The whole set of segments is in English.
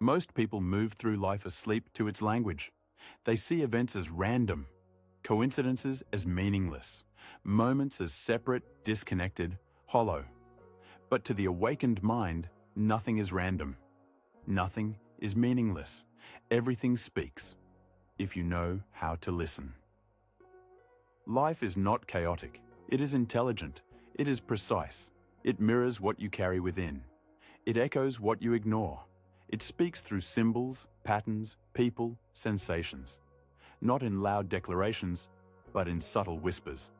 Most people move through life asleep to its language. They see events as random, coincidences as meaningless, moments as separate, disconnected, hollow. But to the awakened mind, nothing is random. Nothing is meaningless. Everything speaks, if you know how to listen. Life is not chaotic. It is intelligent. It is precise. It mirrors what you carry within. It echoes what you ignore. It speaks through symbols, patterns, people, sensations. Not in loud declarations, but in subtle whispers.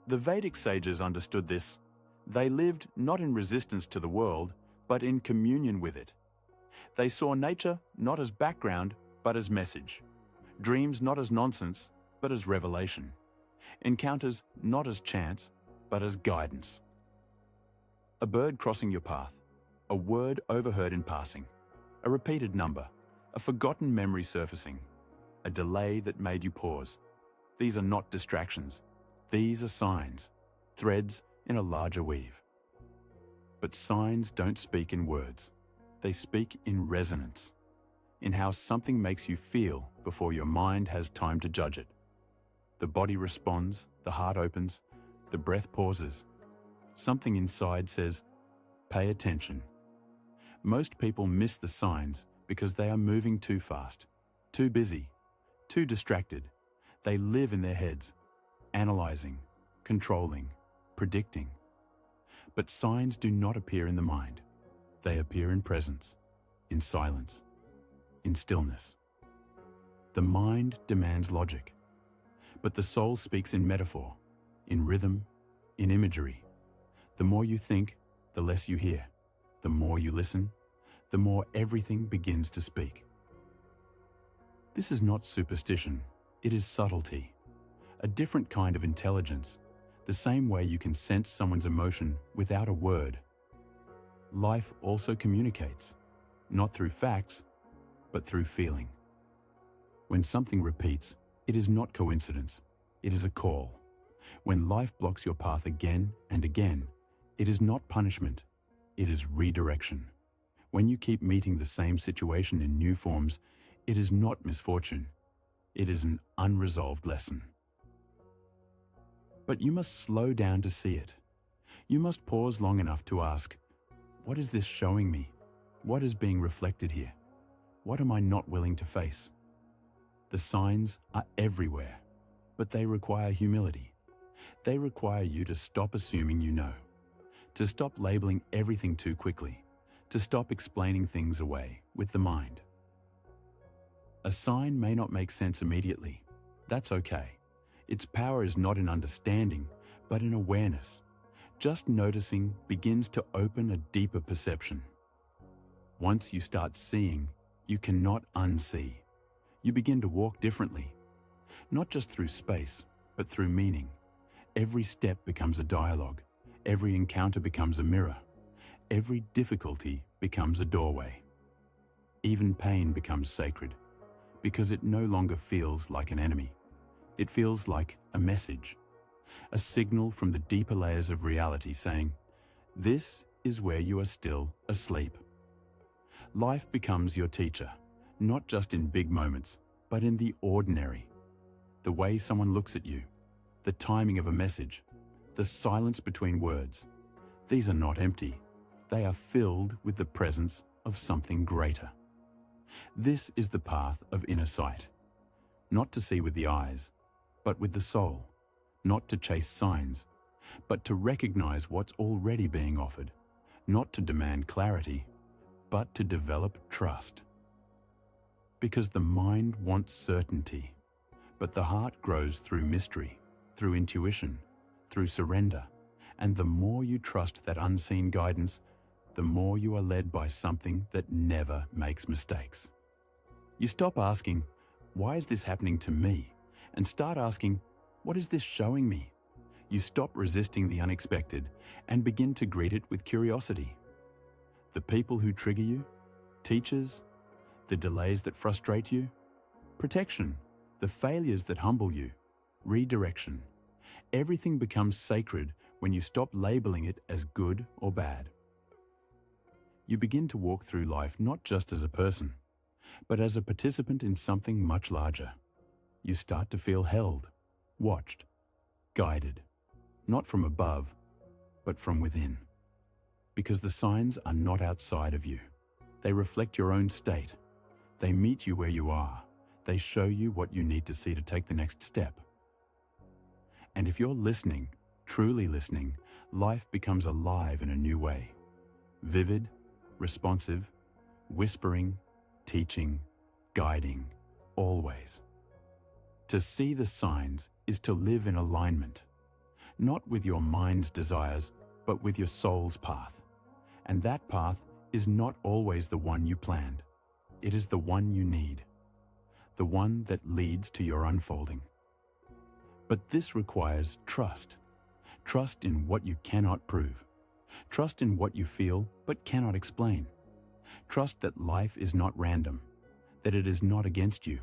The Vedic sages understood this. They lived not in resistance to the world, but in communion with it. They saw nature not as background, but as message. Dreams not as nonsense, but as revelation. Encounters not as chance, but as guidance. A bird crossing your path, a word overheard in passing, a repeated number, a forgotten memory surfacing, a delay that made you pause. These are not distractions. These are signs, threads in a larger weave. But signs don't speak in words. They speak in resonance, in how something makes you feel before your mind has time to judge it. The body responds, the heart opens, the breath pauses. Something inside says, pay attention. Most people miss the signs because they are moving too fast, too busy, too distracted. They live in their heads, analyzing, controlling, predicting. But signs do not appear in the mind. They appear in presence, in silence, in stillness. The mind demands logic, but the soul speaks in metaphor, in rhythm, in imagery. The more you think, the less you hear. The more you listen, the more everything begins to speak. This is not superstition, it is subtlety, a different kind of intelligence, the same way you can sense someone's emotion without a word. Life also communicates, not through facts, but through feeling. When something repeats, it is not coincidence, it is a call. When life blocks your path again and again, it is not punishment, it is redirection. When you keep meeting the same situation in new forms, it is not misfortune, it is an unresolved lesson. But you must slow down to see it. You must pause long enough to ask, what is this showing me? What is being reflected here? What am I not willing to face? The signs are everywhere, but they require humility. They require you to stop assuming you know, to stop labeling everything too quickly, to stop explaining things away with the mind. A sign may not make sense immediately. That's okay. Its power is not in understanding, but in awareness. Just noticing begins to open a deeper perception. Once you start seeing, you cannot unsee. You begin to walk differently, not just through space, but through meaning. Every step becomes a dialogue. Every encounter becomes a mirror. Every difficulty becomes a doorway. Even pain becomes sacred, because it no longer feels like an enemy. It feels like a message, a signal from the deeper layers of reality saying, this is where you are still asleep. Life becomes your teacher, not just in big moments, but in the ordinary. The way someone looks at you, the timing of a message, the silence between words. These are not empty. They are filled with the presence of something greater. This is the path of inner sight. Not to see with the eyes, but with the soul. Not to chase signs, but to recognize what's already being offered. Not to demand clarity, but to develop trust. Because the mind wants certainty, but the heart grows through mystery, through intuition, through surrender. And the more you trust that unseen guidance, the more you are led by something that never makes mistakes. You stop asking, why is this happening to me? And start asking, what is this showing me? You stop resisting the unexpected and begin to greet it with curiosity. The people who trigger you, teachers, the delays that frustrate you, protection, the failures that humble you, redirection. Everything becomes sacred when you stop labeling it as good or bad. You begin to walk through life not just as a person, but as a participant in something much larger. You start to feel held, watched, guided, not from above, but from within. Because the signs are not outside of you. They reflect your own state. They meet you where you are. They show you what you need to see to take the next step. And if you're listening, truly listening, life becomes alive in a new way. Vivid, responsive, whispering, teaching, guiding, always. To see the signs is to live in alignment, not with your mind's desires, but with your soul's path. And that path is not always the one you planned. It is the one you need, the one that leads to your unfolding. But this requires trust. Trust in what you cannot prove. Trust in what you feel but cannot explain. Trust that life is not random, that it is not against you,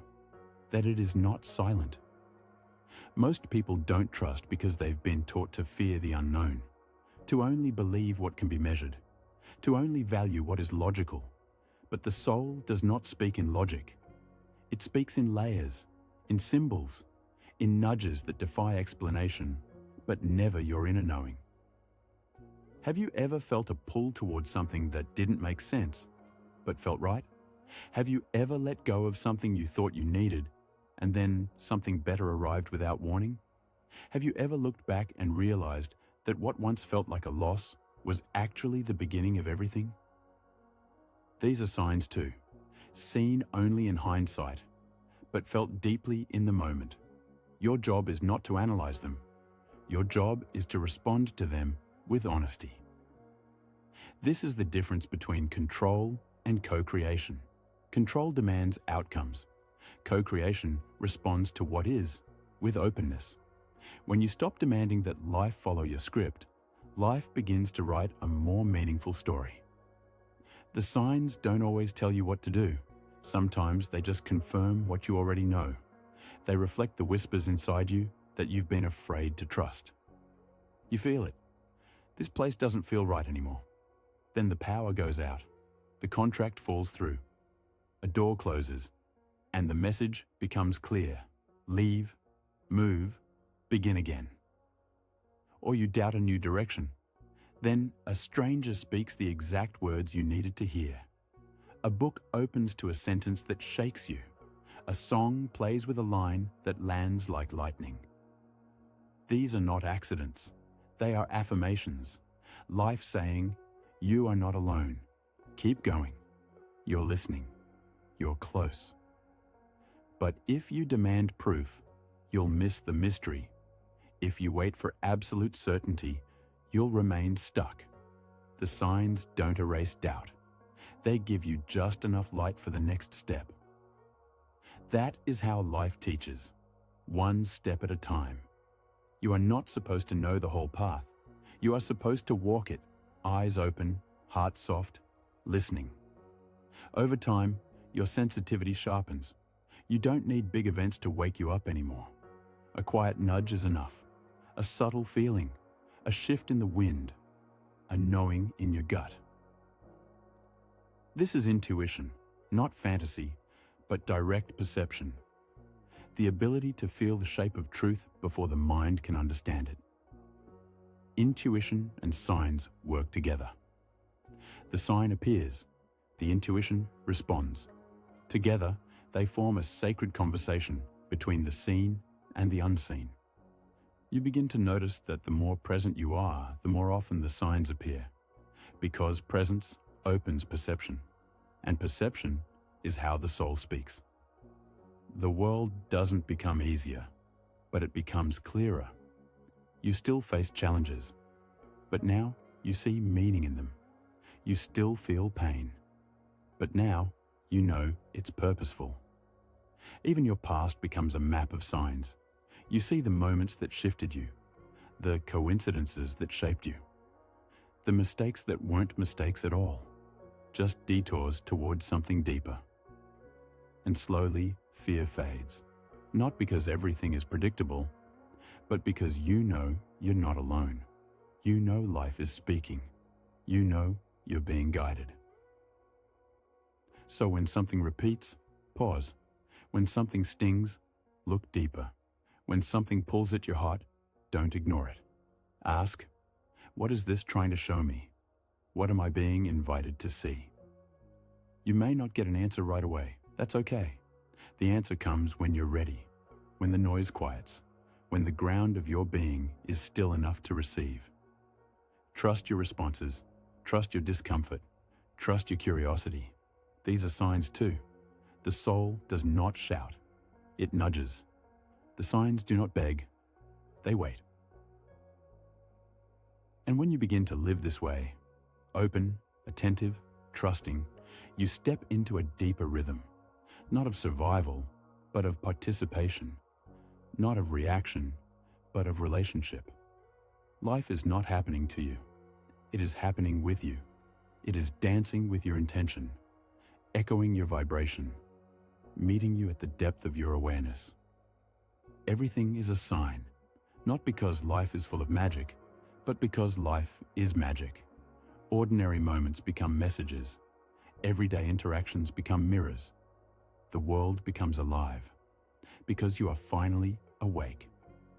that it is not silent. Most people don't trust because they've been taught to fear the unknown, to only believe what can be measured, to only value what is logical. But the soul does not speak in logic. It speaks in layers, in symbols, in nudges that defy explanation, but never your inner knowing. Have you ever felt a pull towards something that didn't make sense, but felt right? Have you ever let go of something you thought you needed, and then something better arrived without warning? Have you ever looked back and realized that what once felt like a loss was actually the beginning of everything? These are signs too, seen only in hindsight, but felt deeply in the moment. Your job is not to analyze them. Your job is to respond to them with honesty. This is the difference between control and co-creation. Control demands outcomes. Co-creation responds to what is with openness. When you stop demanding that life follow your script, life begins to write a more meaningful story. The signs don't always tell you what to do. Sometimes they just confirm what you already know. They reflect the whispers inside you that you've been afraid to trust. You feel it. This place doesn't feel right anymore. Then the power goes out. The contract falls through. A door closes, and the message becomes clear. Leave, move, begin again. Or you doubt a new direction. Then a stranger speaks the exact words you needed to hear. A book opens to a sentence that shakes you. A song plays with a line that lands like lightning. These are not accidents. They are affirmations. Life saying, you are not alone. Keep going. You're listening. You're close. But if you demand proof, you'll miss the mystery. If you wait for absolute certainty, you'll remain stuck. The signs don't erase doubt. They give you just enough light for the next step. That is how life teaches, one step at a time. You are not supposed to know the whole path. You are supposed to walk it, eyes open, heart soft, listening. Over time, your sensitivity sharpens. You don't need big events to wake you up anymore. A quiet nudge is enough. A subtle feeling, a shift in the wind, a knowing in your gut. This is intuition, not fantasy, but direct perception. The ability to feel the shape of truth before the mind can understand it. Intuition and signs work together. The sign appears, the intuition responds. Together, they form a sacred conversation between the seen and the unseen. You begin to notice that the more present you are, the more often the signs appear, because presence opens perception, and perception is how the soul speaks. The world doesn't become easier, but it becomes clearer. You still face challenges, but now you see meaning in them. You still feel pain, but now you know it's purposeful. Even your past becomes a map of signs. You see the moments that shifted you, the coincidences that shaped you, the mistakes that weren't mistakes at all, just detours towards something deeper. And slowly, fear fades, not because everything is predictable, but because you know you're not alone. You know life is speaking. You know you're being guided. So when something repeats, pause. When something stings, look deeper. When something pulls at your heart, don't ignore it. Ask, what is this trying to show me? What am I being invited to see? You may not get an answer right away. That's okay. The answer comes when you're ready, when the noise quiets, when the ground of your being is still enough to receive. Trust your responses. Trust your discomfort. Trust your curiosity. These are signs too. The soul does not shout. It nudges. The signs do not beg. They wait. And when you begin to live this way, open, attentive, trusting, you step into a deeper rhythm, not of survival, but of participation, not of reaction, but of relationship. Life is not happening to you. It is happening with you. It is dancing with your intention, echoing your vibration, meeting you at the depth of your awareness. Everything is a sign, not because life is full of magic, but because life is magic. Ordinary moments become messages. Everyday interactions become mirrors. The world becomes alive because you are finally awake.